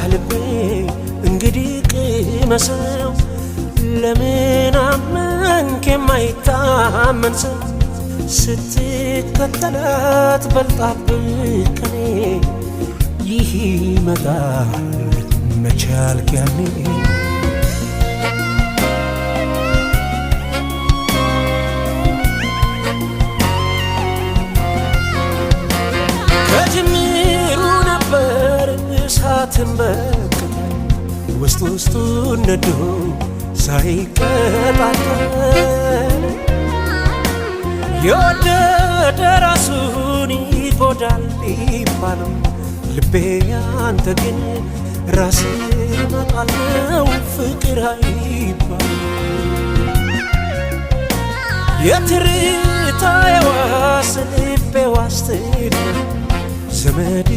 ልቤ እንግዲህ ቅመሰው ለምን አመንክ የማይታመን ሰው ስትከተላት በልጣብህ ከኔ ይህ ይመጣል መቻልክ ያኔ ከጅምሩ ነበር እሳትን በቅጠል ውስጥ ውስጡን ነዶ ሳይቀጣጠል የወደደ ራሱን ይጎዳል ይባለው ልቤ ያንተ ግን ራስህ መጣለው ፍቅር አይባል የትርታ የዋስ ልቤ ዋስትና ዘመድ